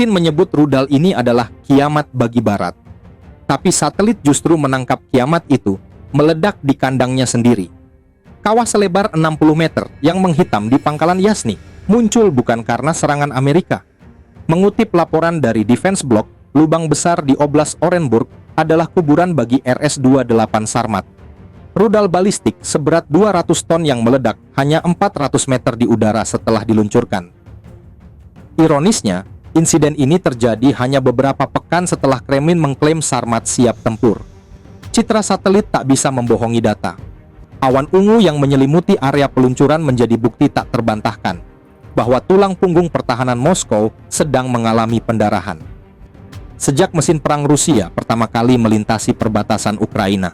Putin menyebut rudal ini adalah kiamat bagi Barat. Tapi satelit justru menangkap kiamat itu meledak di kandangnya sendiri. Kawah selebar 60 meter yang menghitam di pangkalan Yasny muncul bukan karena serangan Amerika. Mengutip laporan dari Defense Block, lubang besar di Oblast Orenburg adalah kuburan bagi RS-28 Sarmat. Rudal balistik seberat 200 ton yang meledak hanya 400 meter di udara setelah diluncurkan. Ironisnya, insiden ini terjadi hanya beberapa pekan setelah Kremlin mengklaim Sarmat siap tempur. Citra satelit tak bisa membohongi data. Awan ungu yang menyelimuti area peluncuran menjadi bukti tak terbantahkan bahwa tulang punggung pertahanan Moskow sedang mengalami pendarahan. Sejak mesin perang Rusia pertama kali melintasi perbatasan Ukraina,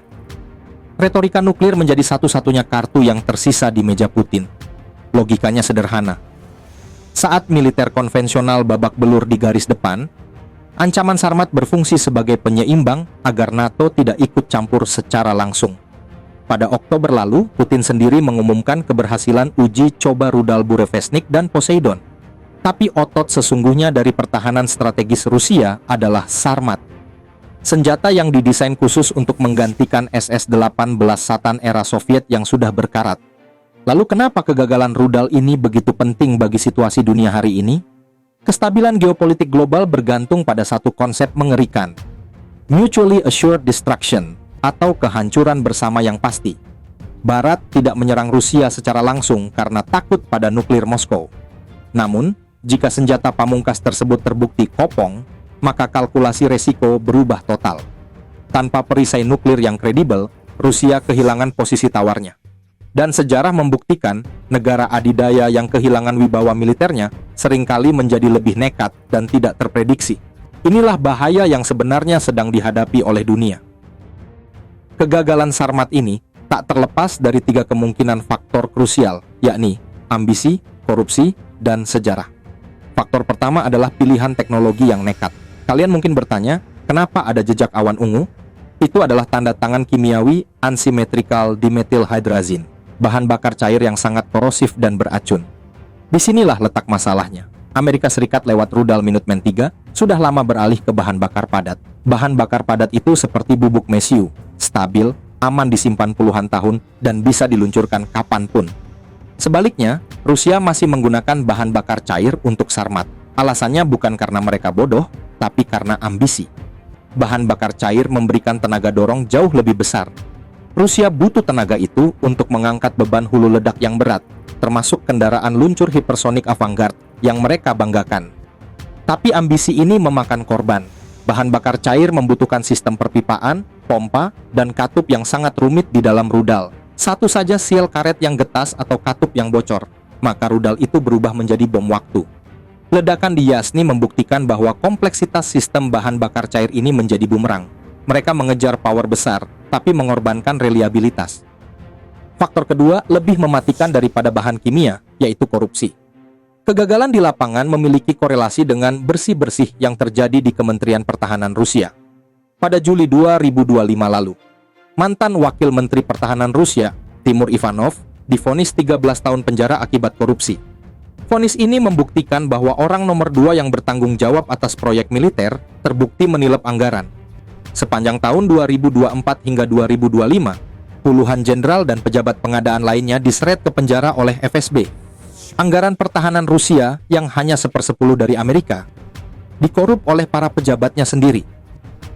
retorika nuklir menjadi satu-satunya kartu yang tersisa di meja Putin. Logikanya sederhana. Saat militer konvensional babak belur di garis depan, ancaman Sarmat berfungsi sebagai penyeimbang agar NATO tidak ikut campur secara langsung. Pada Oktober lalu, Putin sendiri mengumumkan keberhasilan uji coba rudal Burevestnik dan Poseidon. Tapi otot sesungguhnya dari pertahanan strategis Rusia adalah Sarmat. Senjata yang didesain khusus untuk menggantikan SS-18 Satan era Soviet yang sudah berkarat. Lalu kenapa kegagalan rudal ini begitu penting bagi situasi dunia hari ini? Kestabilan geopolitik global bergantung pada satu konsep mengerikan. Mutually Assured Destruction, atau kehancuran bersama yang pasti. Barat tidak menyerang Rusia secara langsung karena takut pada nuklir Moskow. Namun, jika senjata pamungkas tersebut terbukti kopong, maka kalkulasi resiko berubah total. Tanpa perisai nuklir yang kredibel, Rusia kehilangan posisi tawarnya. Dan sejarah membuktikan, negara adidaya yang kehilangan wibawa militernya seringkali menjadi lebih nekat dan tidak terprediksi. Inilah bahaya yang sebenarnya sedang dihadapi oleh dunia. Kegagalan Sarmat ini tak terlepas dari 3 kemungkinan faktor krusial, yakni ambisi, korupsi, dan sejarah. Faktor pertama adalah pilihan teknologi yang nekat. Kalian mungkin bertanya, kenapa ada jejak awan ungu? Itu adalah tanda tangan kimiawi unsymmetrical dimethylhydrazine, bahan bakar cair yang sangat korosif dan beracun. Disinilah letak masalahnya. Amerika Serikat lewat rudal Minuteman III sudah lama beralih ke bahan bakar padat. Bahan bakar padat itu seperti bubuk mesiu, stabil, aman disimpan puluhan tahun, dan bisa diluncurkan kapanpun. Sebaliknya, Rusia masih menggunakan bahan bakar cair untuk Sarmat. Alasannya bukan karena mereka bodoh, tapi karena ambisi. Bahan bakar cair memberikan tenaga dorong jauh lebih besar. Rusia butuh tenaga itu untuk mengangkat beban hulu ledak yang berat, termasuk kendaraan luncur hipersonik Avangard yang mereka banggakan. Tapi ambisi ini memakan korban. Bahan bakar cair membutuhkan sistem perpipaan, pompa, dan katup yang sangat rumit di dalam rudal. Satu saja sial karet yang getas atau katup yang bocor, maka rudal itu berubah menjadi bom waktu. Ledakan di Yasny membuktikan bahwa kompleksitas sistem bahan bakar cair ini menjadi bumerang. Mereka mengejar power besar, tapi mengorbankan reliabilitas. Faktor kedua lebih mematikan daripada bahan kimia, yaitu korupsi. Kegagalan di lapangan memiliki korelasi dengan bersih-bersih yang terjadi di Kementerian Pertahanan Rusia. Pada Juli 2025 lalu, mantan Wakil Menteri Pertahanan Rusia, Timur Ivanov, divonis 13 tahun penjara akibat korupsi. Vonis ini membuktikan bahwa orang nomor 2 yang bertanggung jawab atas proyek militer terbukti menilep anggaran. Sepanjang tahun 2024 hingga 2025, puluhan jenderal dan pejabat pengadaan lainnya diseret ke penjara oleh FSB. Anggaran pertahanan Rusia yang hanya 1/10 dari Amerika dikorup oleh para pejabatnya sendiri.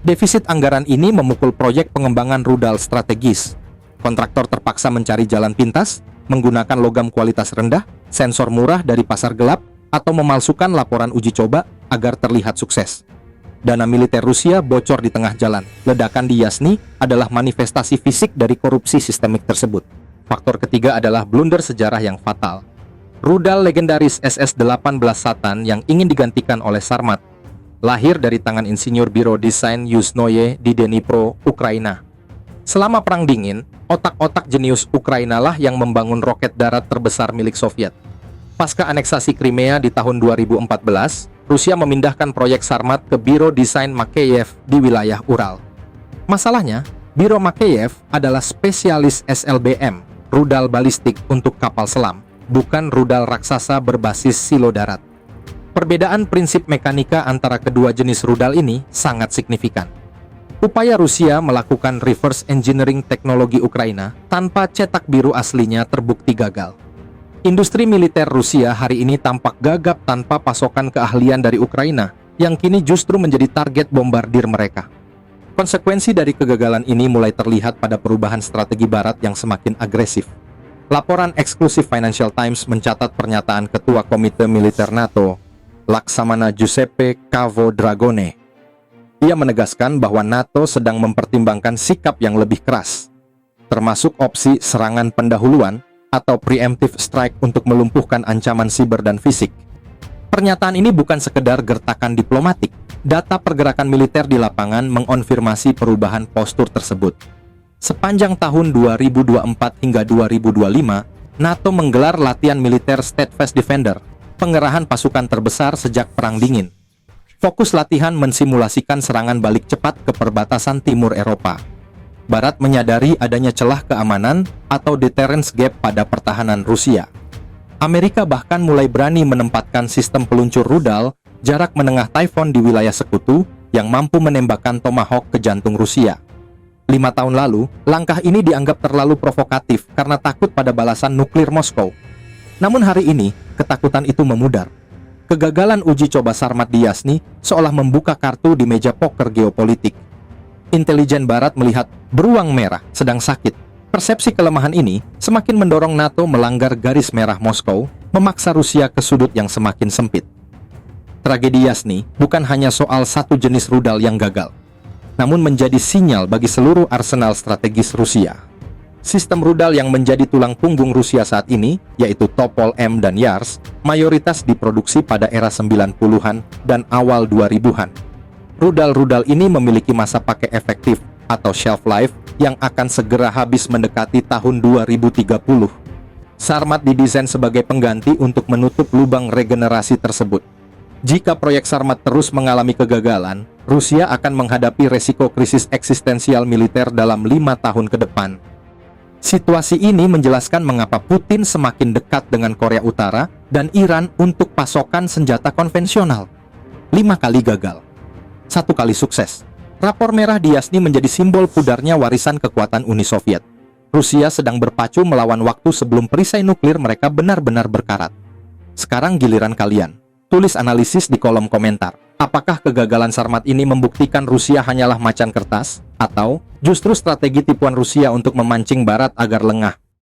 Defisit anggaran ini memukul proyek pengembangan rudal strategis. Kontraktor terpaksa mencari jalan pintas, menggunakan logam kualitas rendah, sensor murah dari pasar gelap, atau memalsukan laporan uji coba agar terlihat sukses. Dana militer Rusia bocor di tengah jalan. Ledakan di Yasny adalah manifestasi fisik dari korupsi sistemik tersebut. Faktor ketiga adalah blunder sejarah yang fatal. Rudal legendaris SS-18 Satan yang ingin digantikan oleh Sarmat lahir dari tangan insinyur Biro Desain Yuzhnoye di Dnipro, Ukraina. Selama Perang Dingin, otak-otak jenius Ukraina lah yang membangun roket darat terbesar milik Soviet. Pasca aneksasi Crimea di tahun 2014, Rusia memindahkan proyek Sarmat ke Biro Desain Makeyev di wilayah Ural. Masalahnya, Biro Makeyev adalah spesialis SLBM, rudal balistik untuk kapal selam, bukan rudal raksasa berbasis silo darat. Perbedaan prinsip mekanika antara kedua jenis rudal ini sangat signifikan. Upaya Rusia melakukan reverse engineering teknologi Ukraina tanpa cetak biru aslinya terbukti gagal. Industri militer Rusia hari ini tampak gagap tanpa pasokan keahlian dari Ukraina, yang kini justru menjadi target bombardir mereka. Konsekuensi dari kegagalan ini mulai terlihat pada perubahan strategi Barat yang semakin agresif. Laporan eksklusif Financial Times mencatat pernyataan Ketua Komite Militer NATO, Laksamana Giuseppe Cavo-Dragone. Ia menegaskan bahwa NATO sedang mempertimbangkan sikap yang lebih keras, termasuk opsi serangan pendahuluan atau preemptive strike untuk melumpuhkan ancaman siber dan fisik. Pernyataan ini bukan sekedar gertakan diplomatik. Data pergerakan militer di lapangan mengonfirmasi perubahan postur tersebut. Sepanjang tahun 2024 hingga 2025, NATO menggelar latihan militer Steadfast Defender, pengerahan pasukan terbesar sejak Perang Dingin. Fokus latihan mensimulasikan serangan balik cepat ke perbatasan timur Eropa. Barat menyadari adanya celah keamanan atau deterrence gap pada pertahanan Rusia. Amerika bahkan mulai berani menempatkan sistem peluncur rudal jarak menengah Typhoon di wilayah sekutu yang mampu menembakkan Tomahawk ke jantung Rusia. 5 tahun lalu, langkah ini dianggap terlalu provokatif karena takut pada balasan nuklir Moskow. Namun hari ini, ketakutan itu memudar. Kegagalan uji coba Sarmat di Yasni seolah membuka kartu di meja poker geopolitik. Intelijen Barat melihat beruang merah sedang sakit. Persepsi kelemahan ini semakin mendorong NATO melanggar garis merah Moskow, memaksa Rusia ke sudut yang semakin sempit. Tragedi Yasni bukan hanya soal satu jenis rudal yang gagal, namun menjadi sinyal bagi seluruh arsenal strategis Rusia. Sistem rudal yang menjadi tulang punggung Rusia saat ini, yaitu Topol M dan Yars, mayoritas diproduksi pada era 90-an dan awal 2000-an. Rudal-rudal ini memiliki masa pakai efektif atau shelf life yang akan segera habis mendekati tahun 2030. Sarmat didesain sebagai pengganti untuk menutup lubang regenerasi tersebut. Jika proyek Sarmat terus mengalami kegagalan, Rusia akan menghadapi resiko krisis eksistensial militer dalam 5 tahun ke depan. Situasi ini menjelaskan mengapa Putin semakin dekat dengan Korea Utara dan Iran untuk pasokan senjata konvensional. 5 kali gagal, 1 kali sukses. Rapor merah di Yasni menjadi simbol pudarnya warisan kekuatan Uni Soviet. Rusia sedang berpacu melawan waktu sebelum perisai nuklir mereka benar-benar berkarat. Sekarang giliran kalian. Tulis analisis di kolom komentar. Apakah kegagalan Sarmat ini membuktikan Rusia hanyalah macan kertas? Atau justru strategi tipuan Rusia untuk memancing Barat agar lengah